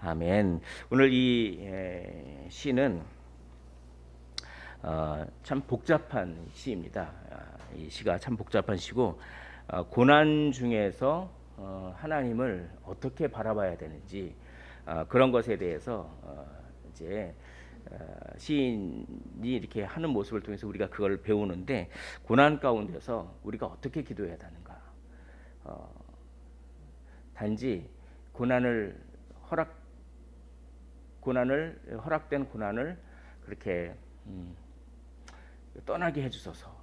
아멘. 오늘 이 시는 참 복잡한 시입니다. 이 시가 참 복잡한 시고 고난 중에서 하나님을 어떻게 바라봐야 되는지 그런 것에 대해서 이제 시인이 이렇게 하는 모습을 통해서 우리가 그걸 배우는데, 고난 가운데서 우리가 어떻게 기도해야 되는가. 단지 허락된 고난을 그렇게 떠나게 해주소서,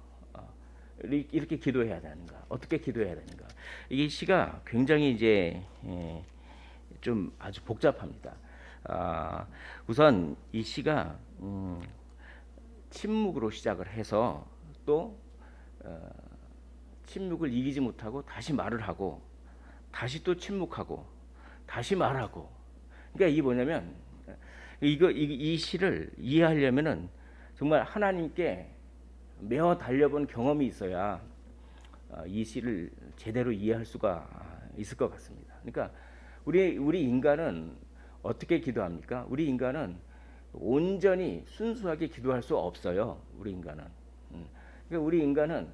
이렇게 기도해야 되는가, 어떻게 기도해야 되는가. 이 시가 굉장히 이제 좀 아주 복잡합니다. 우선 이 시가 침묵으로 시작을 해서 또 침묵을 이기지 못하고 다시 말을 하고, 다시 또 침묵하고, 다시 말하고. 그러니까 이게 뭐냐면, 이 시를 이해하려면은 정말 하나님께 매어 달려본 경험이 있어야 이 시를 제대로 이해할 수가 있을 것 같습니다. 그러니까 우리 인간은 어떻게 기도합니까? 우리 인간은 온전히 순수하게 기도할 수 없어요. 우리 인간은. 그러니까 우리 인간은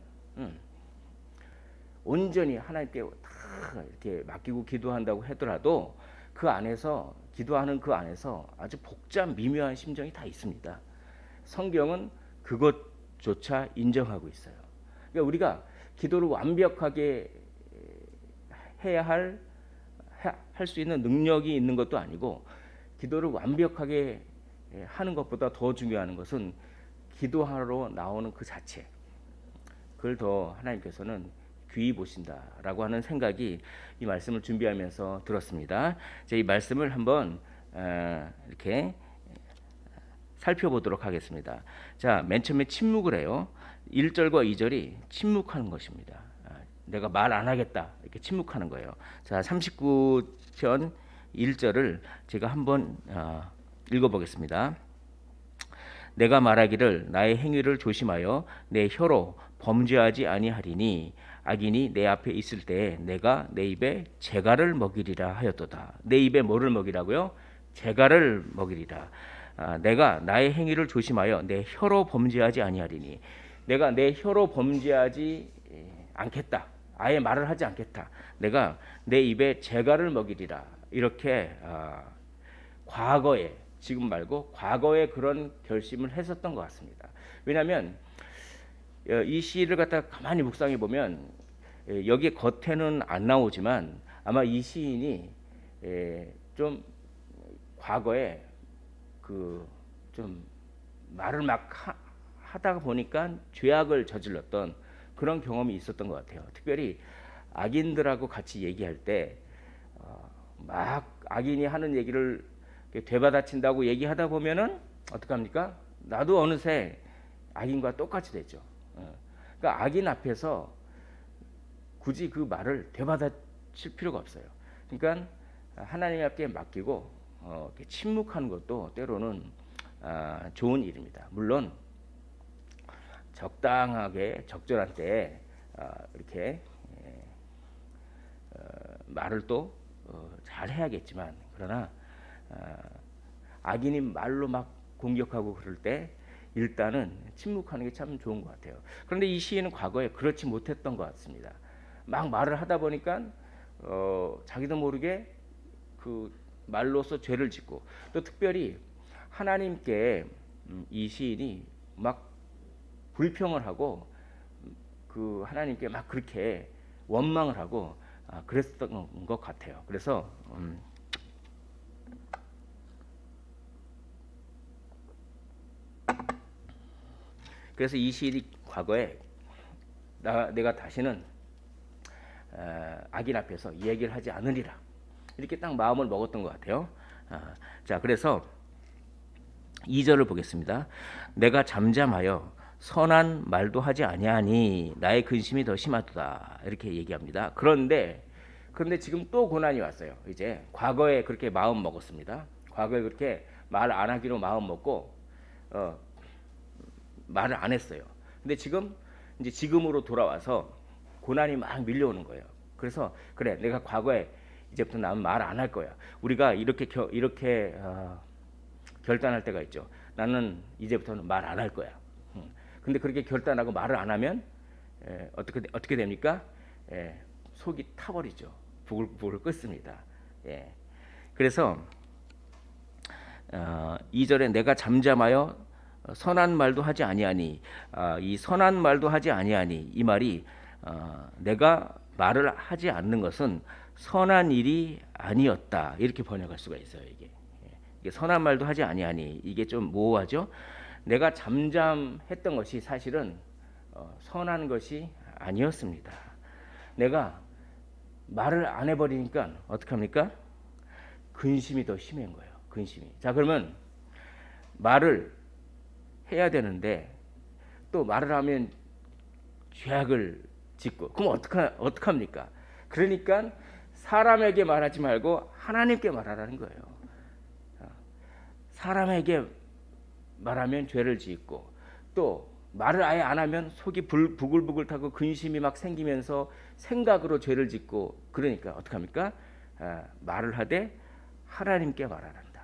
온전히 하나님께 다 이렇게 맡기고 기도한다고 하더라도 기도하는 그 안에서 아주 복잡 미묘한 심정이 다 있습니다. 성경은 그것조차 인정하고 있어요. 그러니까 우리가 기도를 완벽하게 해야 할 수 있는 능력이 있는 것도 아니고, 기도를 완벽하게 하는 것보다 더 중요한 것은 기도하러 나오는 그 자체, 그걸 더 하나님께서는 귀히 보신다라고 하는 생각이 이 말씀을 준비하면서 들었습니다. 이 말씀을 한번 이렇게 살펴보도록 하겠습니다. 자, 맨 처음에 침묵을 해요. 1절과 2절이 침묵하는 것입니다. 내가 말 안 하겠다, 이렇게 침묵하는 거예요. 자, 39편 1절을 제가 한번 읽어보겠습니다. 내가 말하기를 나의 행위를 조심하여 내 혀로 범죄하지 아니하리니 악인이 내 앞에 있을 때에 내가 내 입에 재갈을 먹이리라 하였도다. 내 입에 뭐를 먹이라고요? 재갈을 먹이리라. 내가 나의 행위를 조심하여 내 혀로 범죄하지 아니하리니, 내가 내 혀로 범죄하지 않겠다, 아예 말을 하지 않겠다, 내가 내 입에 재갈을 먹이리라. 이렇게 과거에, 지금 말고 과거에 그런 결심을 했었던 것 같습니다. 왜냐하면 이 시를 갖다 가만히 묵상해 보면 여기 겉에는 안 나오지만 아마 이 시인이 좀 과거에 좀 말을 막 하다가 보니까 죄악을 저질렀던 그런 경험이 있었던 것 같아요. 특별히 악인들하고 같이 얘기할 때 막 악인이 하는 얘기를 되받아친다고 얘기하다 보면은 어떡합니까? 나도 어느새 악인과 똑같이 되죠. 그러니까 악인 앞에서 굳이 그 말을 되받아칠 필요가 없어요. 그러니까 하나님 앞에 맡기고 이렇게 침묵하는 것도 때로는 좋은 일입니다. 물론 적당하게 적절한 때에 이렇게 말을 또 잘 해야겠지만, 그러나 악인이 말로 막 공격하고 그럴 때 일단은 침묵하는 게 참 좋은 것 같아요. 그런데 이 시인은 과거에 그렇지 못했던 것 같습니다. 막 말을 하다 보니까 자기도 모르게 그 말로서 죄를 짓고, 또 특별히 하나님께 이 시인이 막 불평을 하고 그 하나님께 막 그렇게 원망을 하고 그랬던 것 같아요. 그래서 이 시인이 과거에 내가 다시는 악인 앞에서 이 얘기를 하지 않으리라, 이렇게 딱 마음을 먹었던 것 같아요. 자, 그래서 2절을 보겠습니다. 내가 잠잠하여 선한 말도 하지 아니하니 나의 근심이 더 심하도다, 이렇게 얘기합니다. 그런데 지금 또 고난이 왔어요. 이제 과거에 그렇게 마음 먹었습니다. 과거에 그렇게 말 안 하기로 마음 먹고 말을 안 했어요. 근데 지금으로 돌아와서 고난이 막 밀려오는 거예요. 그래서 그래, 내가 과거에 이제부터 나는 말 안 할 거야. 우리가 이렇게 결단할 때가 있죠. 나는 이제부터는 말 안 할 거야. 근데 그렇게 결단하고 말을 안 하면 어떻게 됩니까? 속이 타버리죠. 부글부글 끓습니다. 그래서 2절에 내가 잠잠하여 선한 말도 하지 아니하니, 이 선한 말도 하지 아니하니 이 말이 내가 말을 하지 않는 것은 선한 일이 아니었다, 이렇게 번역할 수가 있어요. 이게 선한 말도 하지 아니하니, 이게 좀 모호하죠. 내가 잠잠했던 것이 사실은 선한 것이 아니었습니다. 내가 말을 안 해버리니까 어떡합니까? 근심이 더 심한 거예요. 근심이. 자, 그러면 말을 해야 되는데 또 말을 하면 죄악을 짓고, 그럼 어떡합니까? 그러니까 사람에게 말하지 말고 하나님께 말하라는 거예요. 사람에게 말하면 죄를 짓고, 또 말을 아예 안 하면 속이 부글부글 타고 근심이 막 생기면서 생각으로 죄를 짓고, 그러니까 어떡합니까? 말을 하되 하나님께 말하란다.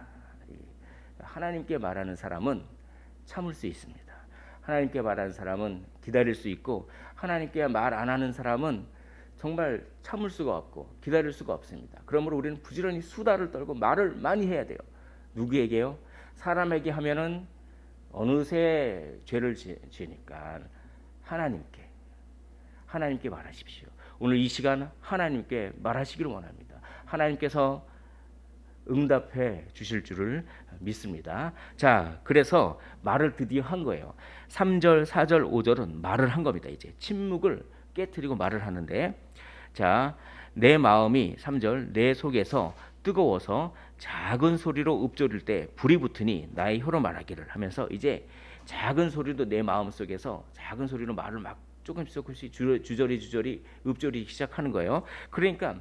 하나님께 말하는 사람은 참을 수 있습니다. 하나님께 말하는 사람은 기다릴 수 있고, 하나님께 말 안 하는 사람은 정말 참을 수가 없고 기다릴 수가 없습니다. 그러므로 우리는 부지런히 수다를 떨고 말을 많이 해야 돼요. 누구에게요? 사람에게 하면은 어느새 죄를 지으니까 하나님께 말하십시오. 오늘 이 시간 하나님께 말하시기를 원합니다. 하나님께서 응답해 주실 줄을 믿습니다. 자, 그래서 말을 드디어 한 거예요. 3절, 4절, 5절은 말을 한 겁니다. 이제 침묵을 깨트리고 말을 하는데, 자, 내 마음이 3절 내 속에서 뜨거워서 작은 소리로 읊조릴 때 불이 붙으니 나의 혀로 말하기를 하면서, 이제 작은 소리도 내 마음 속에서 작은 소리로 말을 막 조금씩 주저리 읊조리기 시작하는 거예요. 그러니까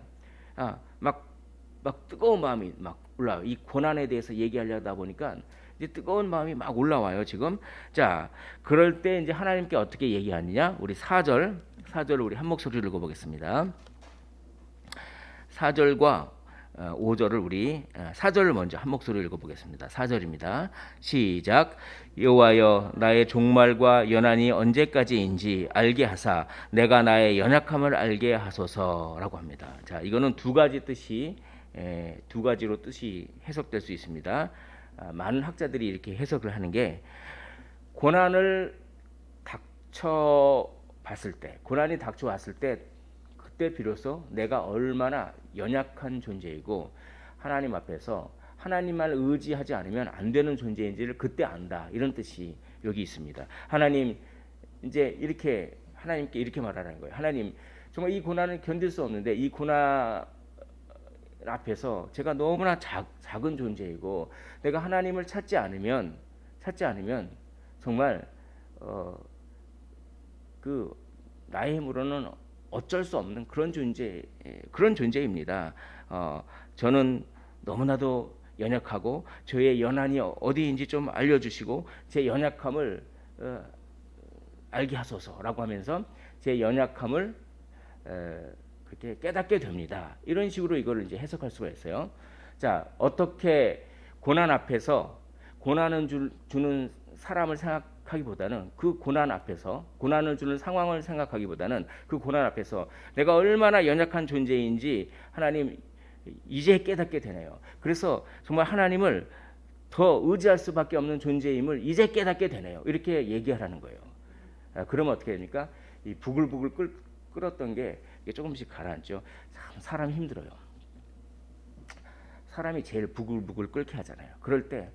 막 뜨거운 마음이 막 올라와요. 이 고난에 대해서 얘기하려다 보니까 이제 뜨거운 마음이 막 올라와요, 지금. 자, 그럴 때 이제 하나님께 어떻게 얘기하느냐? 우리 4절을 우리 한 목소리로 읽어보겠습니다. 4절과 5절을 우리 4절을 먼저 한 목소리로 읽어보겠습니다. 4절입니다. 시작. 여호와여, 나의 종말과 연한이 언제까지인지 알게 하사 내가 나의 연약함을 알게 하소서라고 합니다. 자, 이거는 두 가지로 뜻이 해석될 수 있습니다. 많은 학자들이 이렇게 해석을 하는 게, 고난이 닥쳐왔을 때 그때 비로소 내가 얼마나 연약한 존재이고 하나님 앞에서 하나님만 의지하지 않으면 안 되는 존재인지를 그때 안다, 이런 뜻이 여기 있습니다. 하나님, 이제 이렇게 하나님께 이렇게 말하라는 거예요. 하나님, 정말 이 고난을 견딜 수 없는데 이 고난 앞에서 제가 너무나 작은 존재이고 내가 하나님을 찾지 않으면 정말 그 나의 힘으로는 어쩔 수 없는 그런 존재입니다. 저는 너무나도 연약하고 저의 연한이 어디인지 좀 알려주시고 제 연약함을 알게 하소서라고 하면서 제 연약함을 그렇게 깨닫게 됩니다. 이런 식으로 이거를 이제 해석할 수가 있어요. 자, 어떻게 고난 앞에서 고난을 주는 사람을 생각하기보다는 그 고난 앞에서 고난을 주는 상황을 생각하기보다는 그 고난 앞에서 내가 얼마나 연약한 존재인지 하나님 이제 깨닫게 되네요. 그래서 정말 하나님을 더 의지할 수밖에 없는 존재임을 이제 깨닫게 되네요. 이렇게 얘기하라는 거예요. 그러면 어떻게 됩니까? 이 부글부글 끓었던 게 조금씩 가라앉죠. 참 사람이 힘들어요. 사람이 제일 부글부글 끓게 하잖아요. 그럴 때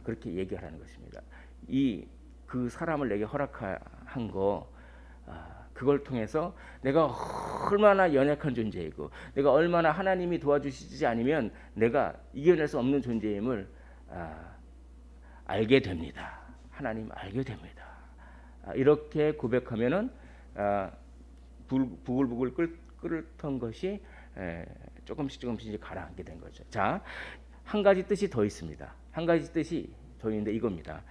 그렇게 얘기하라는 것입니다. 그 사람을 내게 허락한 거, 그걸 통해서 내가 얼마나 연약한 존재이고 내가 얼마나 하나님이 도와주시지 않으면 내가 이겨낼 수 없는 존재임을 알게 됩니다. 하나님 알게 됩니다. 이렇게 고백하면은 부글부글 끓던 것이 조금씩 이제 가라앉게 된 거죠. 자, 한 가지 뜻이 더 있습니다. 한 가지 뜻이 더 있는데 이겁니다.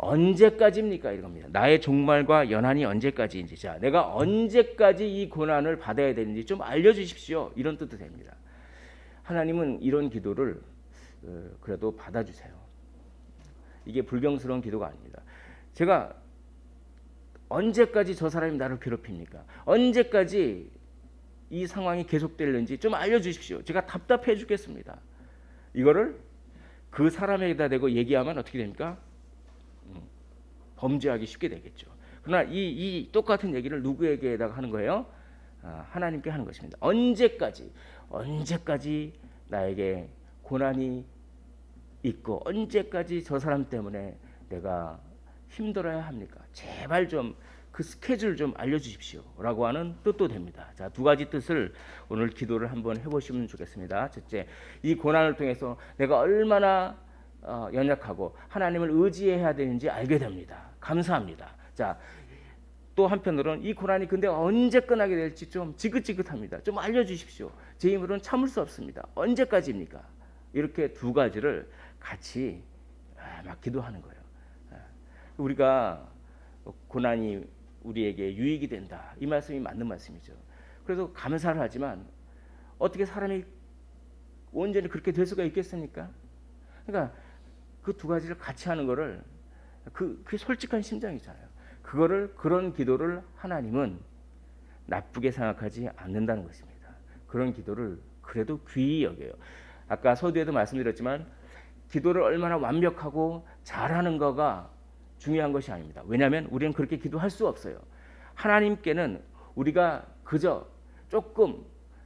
언제까지입니까? 이겁니다. 나의 종말과 연한이 언제까지인지. 자, 내가 언제까지 이 고난을 받아야 되는지 좀 알려주십시오. 이런 뜻도 됩니다. 하나님은 이런 기도를 그래도 받아주세요. 이게 불경스러운 기도가 아닙니다. 제가 언제까지 저 사람이 나를 괴롭힙니까? 언제까지 이 상황이 계속될는지 좀 알려주십시오. 제가 답답해 죽겠습니다. 이거를 그 사람에게다 대고 얘기하면 어떻게 됩니까? 범죄하기 쉽게 되겠죠. 그러나 이 똑같은 얘기를 누구에게다가 하는 거예요? 하나님께 하는 것입니다. 언제까지 나에게 고난이 있고 언제까지 저 사람 때문에 내가 힘들어야 합니까? 제발 좀 그 스케줄 좀 알려주십시오 라고 하는 뜻도 됩니다. 자, 두 가지 뜻을 오늘 기도를 한번 해보시면 좋겠습니다. 첫째, 이 고난을 통해서 내가 얼마나 연약하고 하나님을 의지해야 되는지 알게 됩니다. 감사합니다. 자, 또 한편으로는 이 고난이 근데 언제 끝나게 될지 좀 지긋지긋합니다. 좀 알려주십시오. 제 힘으로는 참을 수 없습니다. 언제까지입니까? 이렇게 두 가지를 같이 막 기도하는 거예요. 우리가 고난이 우리에게 유익이 된다. 이 말씀이 맞는 말씀이죠. 그래서 감사를 하지만 어떻게 사람이 온전히 그렇게 될 수가 있겠습니까? 그러니까 그 두 가지를 같이 하는 거를 그게 솔직한 심정이잖아요. 그런 기도를 하나님은 나쁘게 생각하지 않는다는 것입니다. 그런 기도를 그래도 귀히 여겨요. 아까 서두에도 말씀드렸지만 기도를 얼마나 완벽하고 잘하는 거가 중요한 것이 아닙니다. 왜냐하면 우리는 그렇게 기도할 수 없어요. 하나님께는 우리가 그저 조금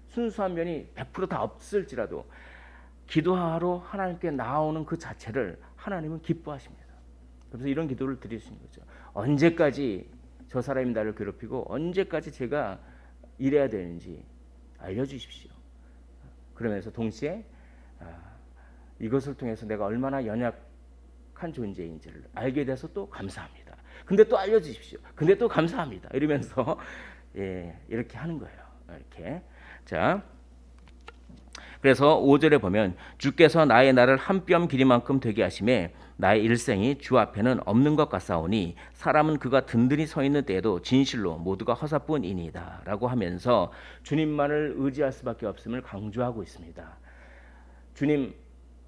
순수한 면이 100% 다 없을지라도 기도하러 하나님께 나오는 그 자체를 하나님은 기뻐하십니다. 그래서 이런 기도를 드리시는 거죠. 언제까지 저 사람이 나를 괴롭히고 언제까지 제가 이래야 되는지 알려주십시오. 그러면서 동시에 이것을 통해서 내가 얼마나 연약한 존재인지를 알게 돼서 또 감사합니다. 근데 또 알려주십시오. 근데 또 감사합니다. 이러면서 이렇게 하는 거예요. 이렇게. 자, 그래서 5절에 보면 주께서 나의 날을 한 뼘 길이만큼 되게 하심에 나의 일생이 주 앞에는 없는 것 같사오니 사람은 그가 든든히 서 있는 때에도 진실로 모두가 허사뿐이니이다 라고 하면서 주님만을 의지할 수밖에 없음을 강조하고 있습니다. 주님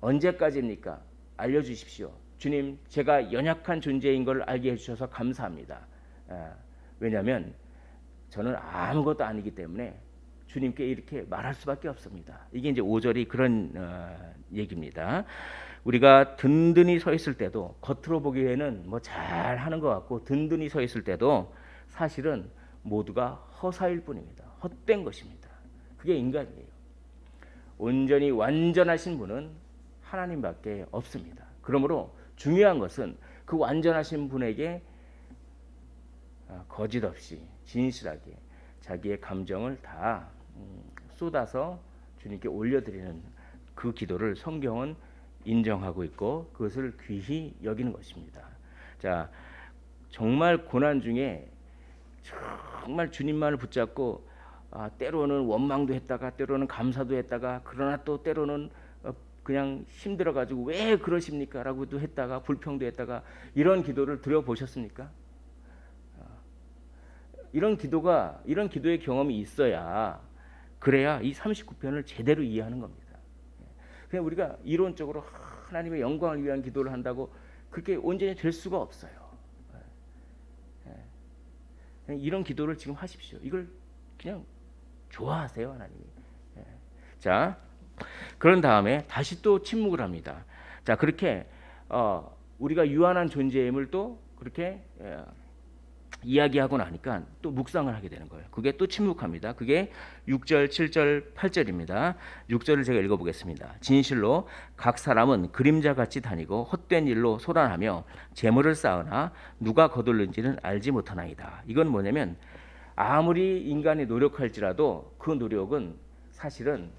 언제까지입니까? 알려주십시오. 주님 제가 연약한 존재인 걸 알게 해주셔서 감사합니다. 왜냐하면 저는 아무것도 아니기 때문에 주님께 이렇게 말할 수밖에 없습니다. 이게 이제 5절이 그런 얘기입니다. 우리가 든든히 서 있을 때도 겉으로 보기에는 뭐 잘하는 것 같고 든든히 서 있을 때도 사실은 모두가 허사일 뿐입니다. 헛된 것입니다. 그게 인간이에요. 온전히 완전하신 분은 하나님밖에 없습니다. 그러므로 중요한 것은 그 완전하신 분에게 거짓 없이 진실하게 자기의 감정을 다 쏟아서 주님께 올려드리는 그 기도를 성경은 인정하고 있고 그것을 귀히 여기는 것입니다. 자, 정말 고난 중에 정말 주님만을 붙잡고 때로는 원망도 했다가 때로는 감사도 했다가 그러나 또 때로는 그냥 힘들어가지고 왜 그러십니까? 라고도 했다가 불평도 했다가 이런 기도를 드려보셨습니까? 이런 기도의 경험이 있어야 그래야 이 39편을 제대로 이해하는 겁니다. 그냥 우리가 이론적으로 하나님의 영광을 위한 기도를 한다고 그렇게 온전히 될 수가 없어요. 이런 기도를 지금 하십시오. 이걸 그냥 좋아하세요, 하나님이. 자, 그런 다음에 다시 또 침묵을 합니다. 자, 그렇게 우리가 유한한 존재임을 또 그렇게 이야기하고 나니까 또 묵상을 하게 되는 거예요. 그게 또 침묵합니다. 그게 6절, 7절, 8절입니다. 6절을 제가 읽어보겠습니다. 진실로 각 사람은 그림자같이 다니고 헛된 일로 소란하며 재물을 쌓으나 누가 거둘는지는 알지 못하나이다. 이건 뭐냐면 아무리 인간이 노력할지라도 그 노력은 사실은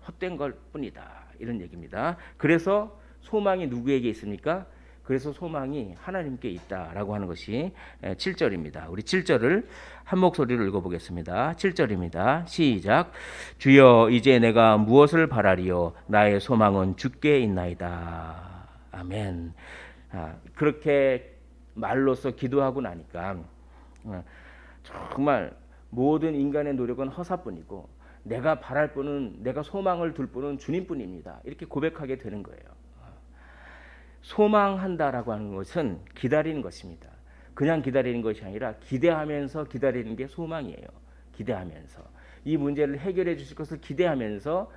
헛된 걸 뿐이다. 이런 얘기입니다. 그래서 소망이 누구에게 있습니까? 그래서 소망이 하나님께 있다라고 하는 것이 7절입니다. 우리 7절을 한 목소리로 읽어보겠습니다. 7절입니다. 시작. 주여 이제 내가 무엇을 바라리요? 나의 소망은 주께 있나이다. 아멘. 그렇게 말로써 기도하고 나니까 정말 모든 인간의 노력은 허사뿐이고 내가 바랄 분은, 내가 소망을 둘 분은 주님뿐입니다. 이렇게 고백하게 되는 거예요. 소망한다라고 하는 것은 기다리는 것입니다. 그냥 기다리는 것이 아니라 기대하면서 기다리는 게 소망이에요. 기대하면서 이 문제를 해결해 주실 것을 기대하면서,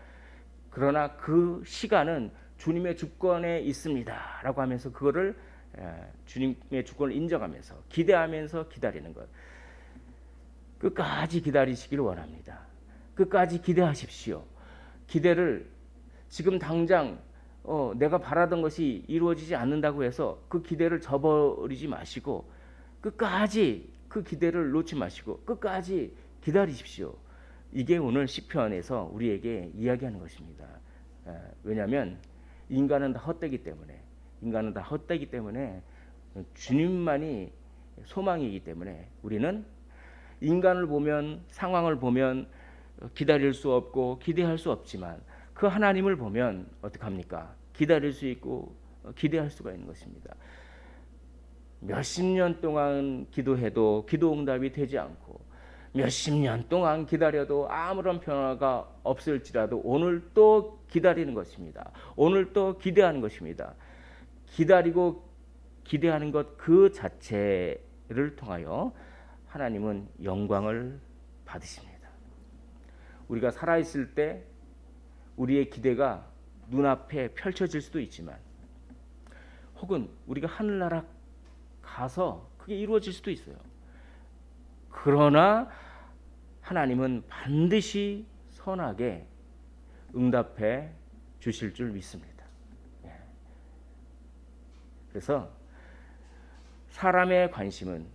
그러나 그 시간은 주님의 주권에 있습니다라고 하면서 그거를 주님의 주권을 인정하면서 기대하면서 기다리는 것. 끝까지 기다리시기를 원합니다. 끝까지 기대하십시오. 기대를 지금 당장 내가 바라던 것이 이루어지지 않는다고 해서 그 기대를 저버리지 마시고 끝까지 그 기대를 놓지 마시고 끝까지 기다리십시오. 이게 오늘 시편에서 우리에게 이야기하는 것입니다. 왜냐하면 인간은 다 헛되기 때문에 주님만이 소망이기 때문에 우리는 인간을 보면, 상황을 보면 기다릴 수 없고 기대할 수 없지만 그 하나님을 보면 어떡합니까? 기다릴 수 있고 기대할 수가 있는 것입니다. 몇십 년 동안 기도해도 기도 응답이 되지 않고 몇십 년 동안 기다려도 아무런 변화가 없을지라도 오늘 또 기다리는 것입니다. 오늘 또 기대하는 것입니다. 기다리고 기대하는 것 그 자체를 통하여 하나님은 영광을 받으십니다. 우리가 살아있을 때 우리의 기대가 눈앞에 펼쳐질 수도 있지만, 혹은 우리가 하늘나라 가서 그게 이루어질 수도 있어요. 그러나 하나님은 반드시 선하게 응답해 주실 줄 믿습니다. 그래서 사람의 관심은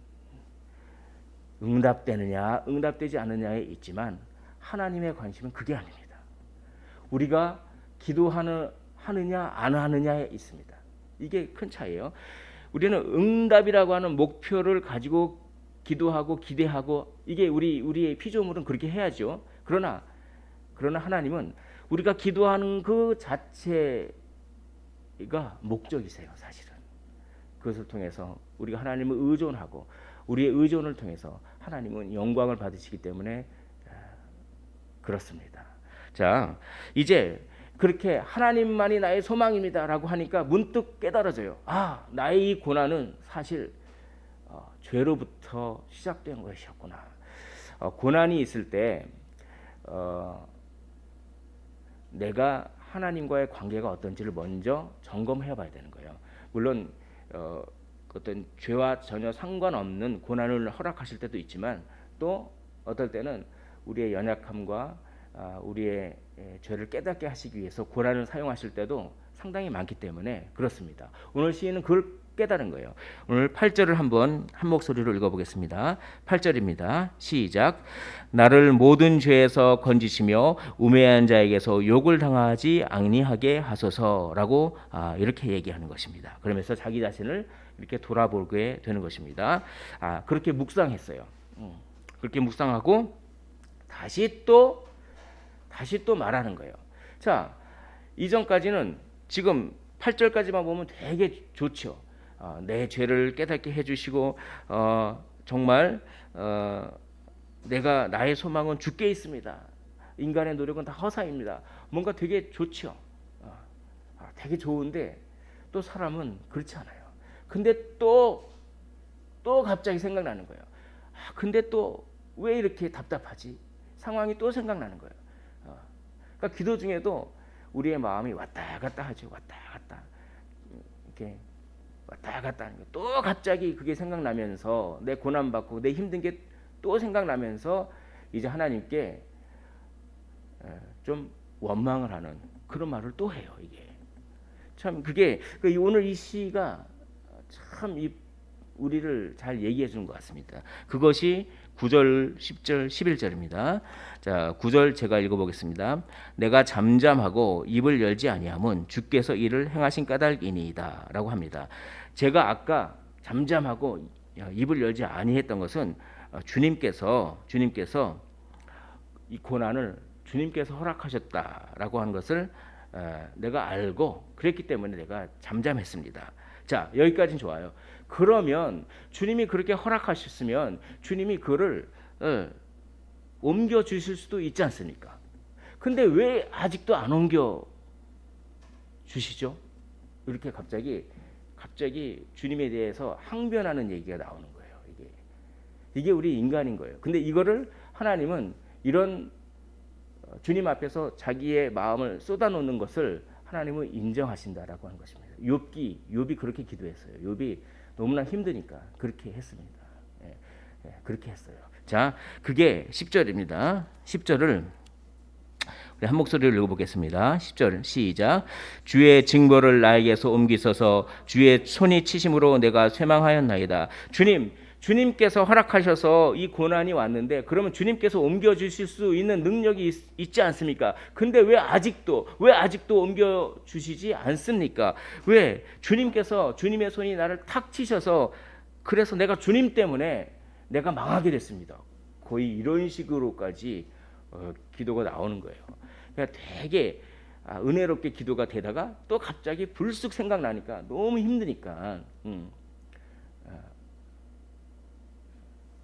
응답되느냐 응답되지 않느냐에 있지만 하나님의 관심은 그게 아닙니다. 우리가 기도하느냐 안 하느냐에 있습니다. 이게 큰 차이예요. 우리는 응답이라고 하는 목표를 가지고 기도하고 기대하고, 이게 우리의 피조물은 그렇게 해야죠. 그러나 하나님은 우리가 기도하는 그 자체가 목적이세요. 사실은 그것을 통해서 우리가 하나님을 의존하고 우리의 의존을 통해서 하나님은 영광을 받으시기 때문에 그렇습니다. 자, 이제 그렇게 하나님만이 나의 소망입니다라고 하니까 문득 깨달아져요. 나의 이 고난은 사실 죄로부터 시작된 것이었구나. 고난이 있을 때 내가 하나님과의 관계가 어떤지를 먼저 점검해 봐야 되는 거예요. 물론 어떤 죄와 전혀 상관없는 고난을 허락하실 때도 있지만, 또 어떨 때는 우리의 연약함과 우리의 죄를 깨닫게 하시기 위해서 고난을 사용하실 때도 상당히 많기 때문에 그렇습니다. 오늘 시인은 그걸 깨달은 거예요. 오늘 8절을 한번 한 목소리로 읽어보겠습니다. 8절입니다. 시작. 나를 모든 죄에서 건지시며 우매한 자에게서 욕을 당하지 아니하게 하소서라고 이렇게 얘기하는 것입니다. 그러면서 자기 자신을 이렇게 돌아보게 되는 것입니다. 그렇게 묵상했어요. 그렇게 묵상하고 다시 또 말하는 거예요. 자, 이전까지는 지금 8절까지만 보면 되게 좋죠. 내 죄를 깨닫게 해주시고 정말 내가 나의 소망은 주께 있습니다. 인간의 노력은 다 허사입니다. 뭔가 되게 좋죠. 되게 좋은데 또 사람은 그렇지 않아요. 근데 또 갑자기 생각나는 거예요. 근데 또 왜 이렇게 답답하지? 상황이 또 생각나는 거예요. 그러니까 기도 중에도 우리의 마음이 왔다 갔다 하죠. 왔다 갔다. 이렇게 왔다 갔다 하는 거. 또 갑자기 그게 생각나면서 내 고난 받고 내 힘든 게 또 생각나면서 이제 하나님께 좀 원망을 하는 그런 말을 또 해요. 이게 참 그게 오늘 이 시가 참 우리를 잘 얘기해 주는 것 같습니다. 그것이 9절, 10절, 11절입니다. 자, 9절 제가 읽어보겠습니다. 내가 잠잠하고 입을 열지 아니함은 주께서 이를 행하신 까닭이니이다 라고 합니다. 제가 아까 잠잠하고 입을 열지 아니했던 것은 주님께서 이 고난을 주님께서 허락하셨다라고 하는 것을 내가 알고 그랬기 때문에 내가 잠잠했습니다. 자, 여기까지는 좋아요. 그러면 주님이 그렇게 허락하셨으면 주님이 그를 옮겨 주실 수도 있지 않습니까? 근데 왜 아직도 안 옮겨 주시죠? 이렇게 갑자기 주님에 대해서 항변하는 얘기가 나오는 거예요. 이게 우리 인간인 거예요. 근데 이거를 하나님은 이런 주님 앞에서 자기의 마음을 쏟아놓는 것을 하나님은 인정하신다라고 하는 것입니다. 욥이 그렇게 기도했어요. 욥이 너무나 힘드니까 그렇게 했습니다. 그렇게 했어요. 자, 그게 10절입니다. 10절을 우리 한 목소리를 읽어보겠습니다. 10절 시작. 주의 징벌을 나에게서 옮기소서. 주의 손이 치심으로 내가 쇠망하였나이다. 주님께서 허락하셔서 이 고난이 왔는데 그러면 주님께서 옮겨주실 수 있는 능력이 있지 않습니까? 근데 왜 아직도 옮겨주시지 않습니까? 왜 주님께서 주님의 손이 나를 탁 치셔서 그래서 내가 주님 때문에 내가 망하게 됐습니다. 거의 이런 식으로까지 기도가 나오는 거예요. 그러니까 되게 은혜롭게 기도가 되다가 또 갑자기 불쑥 생각나니까 너무 힘드니까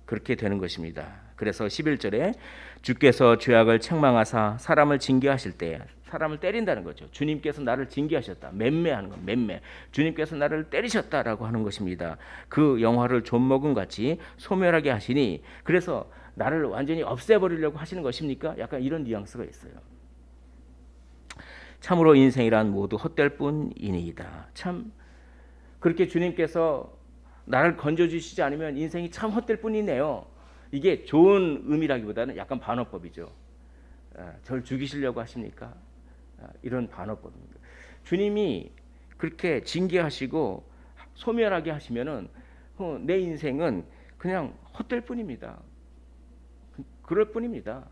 그렇게 되는 것입니다. 그래서 11절에 주께서 죄악을 책망하사 사람을 징계하실 때 사람을 때린다는 거죠. 주님께서 나를 징계하셨다. 맴매하는 것, 맴매. 주님께서 나를 때리셨다라고 하는 것입니다. 그 영화를 좀먹음 같이 소멸하게 하시니 그래서 나를 완전히 없애버리려고 하시는 것입니까? 약간 이런 뉘앙스가 있어요. 참으로 인생이란 모두 헛될 뿐이니이다. 참 그렇게 주님께서 나를 건져주시지 않으면 인생이 참 헛될 뿐이네요. 이게 좋은 의미라기보다는 약간 반어법이죠. 저를 죽이시려고 하십니까? 이런 반어법입니다. 주님이 그렇게 징계하시고 소멸하게 하시면은 내 인생은 그냥 헛될 뿐입니다. 그럴 뿐입니다.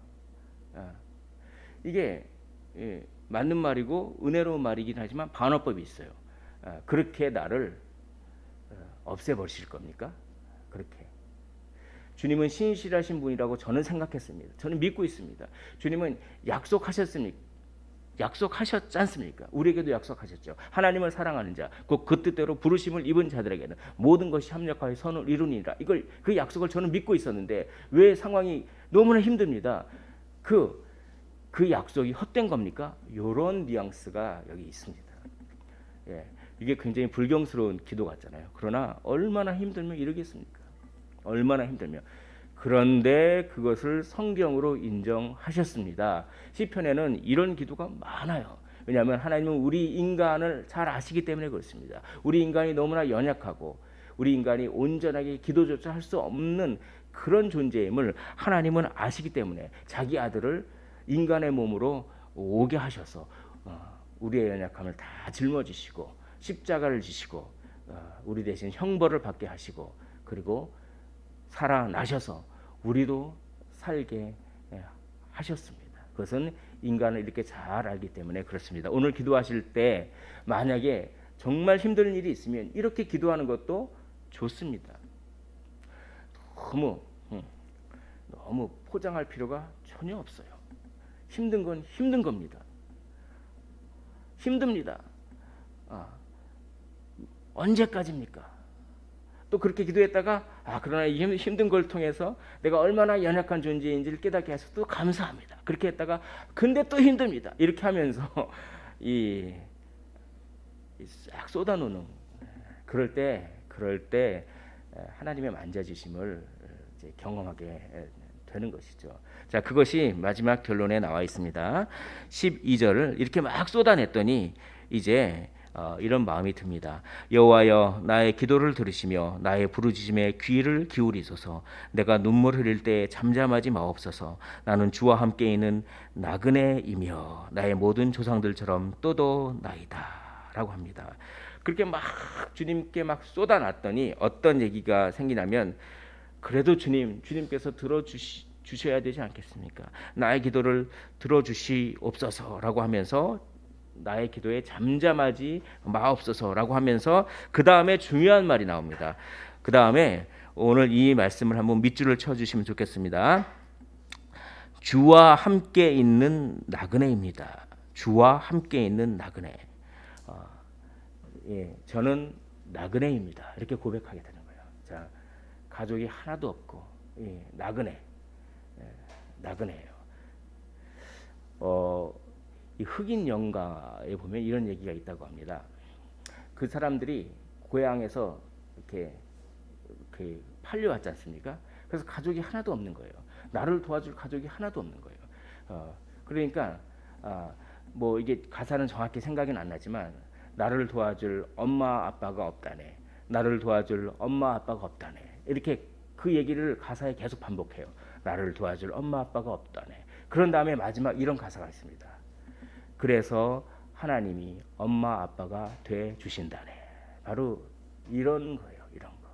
이게 맞는 말이고 은혜로운 말이긴 하지만 반어법이 있어요. 그렇게 나를 없애버리실 겁니까? 그렇게. 주님은 신실하신 분이라고 저는 생각했습니다. 저는 믿고 있습니다. 주님은 약속하셨지 않습니까? 우리에게도 약속하셨죠. 하나님을 사랑하는 자, 곧 그 뜻대로 부르심을 입은 자들에게는 모든 것이 합력하여 선을 이루니라. 그 약속을 저는 믿고 있었는데 왜 상황이 너무나 힘듭니다. 그 약속이 헛된 겁니까? 이런 뉘앙스가 여기 있습니다. 이게 굉장히 불경스러운 기도 같잖아요. 그러나 얼마나 힘들면 이러겠습니까? 얼마나 힘들면. 그런데 그것을 성경으로 인정하셨습니다. 시편에는 이런 기도가 많아요. 왜냐하면 하나님은 우리 인간을 잘 아시기 때문에 그렇습니다. 우리 인간이 너무나 연약하고 우리 인간이 온전하게 기도조차 할 수 없는 그런 존재임을 하나님은 아시기 때문에 자기 아들을 인간의 몸으로 오게 하셔서 우리의 연약함을 다 짊어지시고 십자가를 지시고 우리 대신 형벌을 받게 하시고 그리고 살아나셔서 우리도 살게 하셨습니다. 그것은 인간을 이렇게 잘 알기 때문에 그렇습니다. 오늘 기도하실 때 만약에 정말 힘든 일이 있으면 이렇게 기도하는 것도 좋습니다. 너무 포장할 필요가 전혀 없어요. 힘든 건 힘든 겁니다. 힘듭니다. 언제까지입니까? 또 그렇게 기도했다가 그러나 이 힘든 걸 통해서 내가 얼마나 연약한 존재인지를 깨닫게 하셔서 또 감사합니다. 그렇게 했다가 근데 또 힘듭니다. 이렇게 하면서 싹 쏟아놓는 그럴 때 하나님의 만져주심을 이제 경험하게 되는 것이죠. 자, 그것이 마지막 결론에 나와 있습니다. 12절을 이렇게 막 쏟아냈더니 이제 이런 마음이 듭니다. 여호와여 나의 기도를 들으시며 나의 부르짖음에 귀를 기울이소서. 내가 눈물 흘릴 때 잠잠하지 마옵소서. 나는 주와 함께 있는 나그네이며 나의 모든 조상들처럼 또도나이다 라고 합니다. 그렇게 막 주님께 막 쏟아놨더니 어떤 얘기가 생기냐면 그래도 주님께서 들어주셔야 되지 않겠습니까? 나의 기도를 들어주시옵소서라고 하면서 나의 기도에 잠잠하지 마옵소서라고 하면서 그 다음에 중요한 말이 나옵니다. 그 다음에 오늘 이 말씀을 한번 밑줄을 쳐주시면 좋겠습니다. 주와 함께 있는 나그네입니다. 주와 함께 있는 나그네. 저는 나그네입니다. 이렇게 고백하게 되는 거예요. 자, 가족이 하나도 없고 나그네, 나그네예요. 이 흑인 영가에 보면 이런 얘기가 있다고 합니다. 그 사람들이 고향에서 이렇게 팔려왔지 않습니까? 그래서 가족이 하나도 없는 거예요. 나를 도와줄 가족이 하나도 없는 거예요. 그러니까 뭐 이게 가사는 정확히 생각은 안 나지만 나를 도와줄 엄마 아빠가 없다네. 나를 도와줄 엄마 아빠가 없다네. 이렇게 그 얘기를 가사에 계속 반복해요. 나를 도와줄 엄마 아빠가 없다네. 그런 다음에 마지막 이런 가사가 있습니다. 그래서 하나님이 엄마 아빠가 돼 주신다네. 바로 이런 거예요. 이런 거.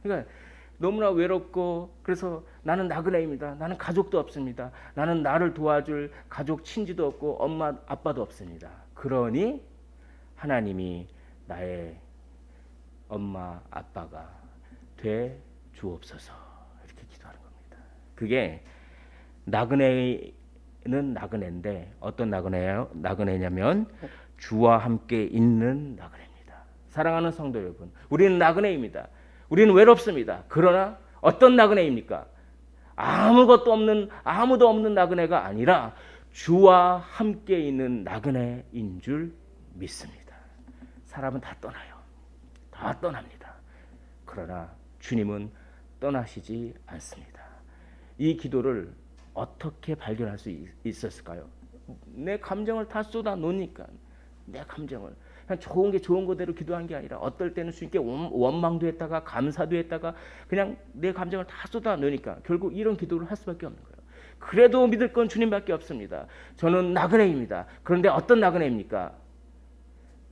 그러니까 너무나 외롭고 그래서 나는 나그네입니다. 나는 가족도 없습니다. 나는 나를 도와줄 가족 친지도 없고 엄마 아빠도 없습니다. 그러니 하나님이 나의 엄마 아빠가 돼 주옵소서 이렇게 기도하는 겁니다. 그게 나그네는 나그네인데 어떤 나그네예요? 나그네냐면 주와 함께 있는 나그네입니다. 사랑하는 성도 여러분, 우리는 나그네입니다. 우리는 외롭습니다. 그러나 어떤 나그네입니까? 아무것도 없는 아무도 없는 나그네가 아니라 주와 함께 있는 나그네인 줄 믿습니다. 사람은 다 떠나요. 다 떠납니다. 그러나 주님은 떠나시지 않습니다. 이 기도를 어떻게 발견할 수 있었을까요? 내 감정을 다 쏟아 놓으니까 내 감정을 그냥 좋은 게 좋은 거대로 기도한 게 아니라 어떨 때는 주님께 원망도 했다가 감사도 했다가 그냥 내 감정을 다 쏟아 놓으니까 결국 이런 기도를 할 수밖에 없는 거예요. 그래도 믿을 건 주님밖에 없습니다. 저는 나그네입니다. 그런데 어떤 나그네입니까?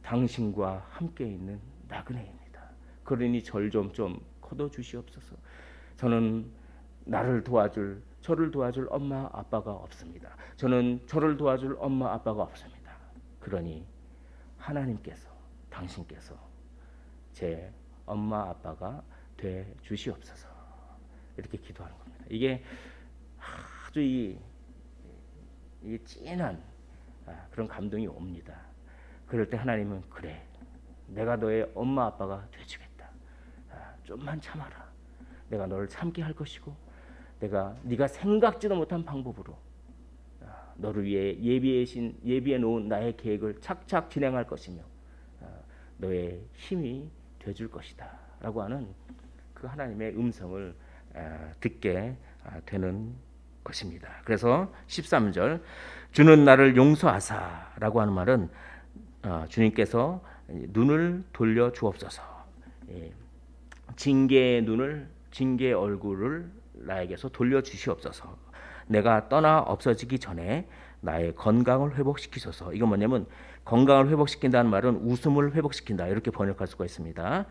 당신과 함께 있는 나그네입니다. 그러니 절 좀 거둬 주시옵소서. 저는 저를 도와줄 엄마 아빠가 없습니다. 저는 저를 도와줄 엄마 아빠가 없습니다. 그러니 하나님께서 당신께서 제 엄마 아빠가 돼 주시옵소서. 이렇게 기도하는 겁니다. 이게 아주 이게 찐한 그런 감동이 옵니다. 그럴 때 하나님은 그래, 내가 너의 엄마 아빠가 되주겠다. 좀만 참아라. 내가 너를 참게 할 것이고 네가 생각지도 못한 방법으로 너를 위해 예비해 놓은 나의 계획을 착착 진행할 것이며 너의 힘이 되줄 것이다 라고 하는 그 하나님의 음성을 듣게 되는 것입니다. 그래서 13절 주는 나를 용서하사 라고 하는 말은 주님께서 눈을 돌려 주옵소서. 징계의 얼굴을 나에게서 돌려 주시옵소서. 내가 떠나 없어지기 전에 나의 건강을 회복시키소서. 이건 뭐냐면 건강을 회복시킨다는 말은 웃음을 회복시킨다 이렇게 번역할 수가 있습니다.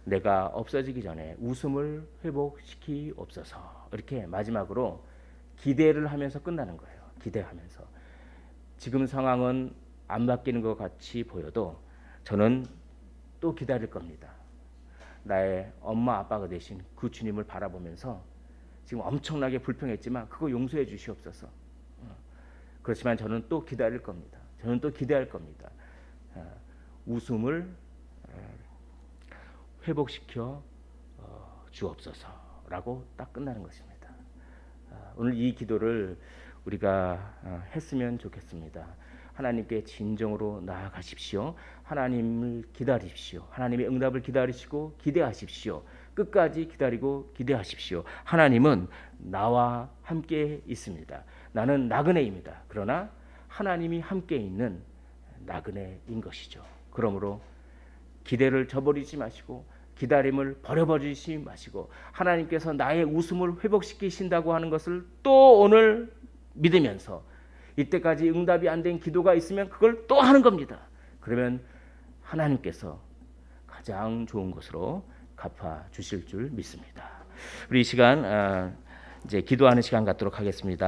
내가 없어지기 전에 웃음을 회복시키옵소서. 이렇게 마지막으로 기대를 하면서 끝나는 거예요. 기대하면서 지금 상황은 안 바뀌는 것 같이 보여도 저는 또 기다릴 겁니다. 나의 엄마 아빠가 되신 그 주님을 바라보면서 지금 엄청나게 불평했지만 그거 용서해 주시옵소서. 그렇지만 저는 또 기다릴 겁니다. 저는 또 기대할 겁니다. 웃음을 회복시켜 주옵소서라고 딱 끝나는 것입니다. 오늘 이 기도를 우리가 했으면 좋겠습니다. 하나님께 진정으로 나아가십시오. 하나님을 기다리십시오. 하나님의 응답을 기다리시고 기대하십시오. 끝까지 기다리고 기대하십시오. 하나님은 나와 함께 있습니다. 나는 나그네입니다. 그러나 하나님이 함께 있는 나그네인 것이죠. 그러므로 기대를 저버리지 마시고 기다림을 버려버리지 마시고 하나님께서 나의 웃음을 회복시키신다고 하는 것을 또 오늘 믿으면서 이때까지 응답이 안 된 기도가 있으면 그걸 또 하는 겁니다. 그러면 하나님께서 가장 좋은 것으로 갚아 주실 줄 믿습니다. 우리 이 시간 이제 기도하는 시간 갖도록 하겠습니다.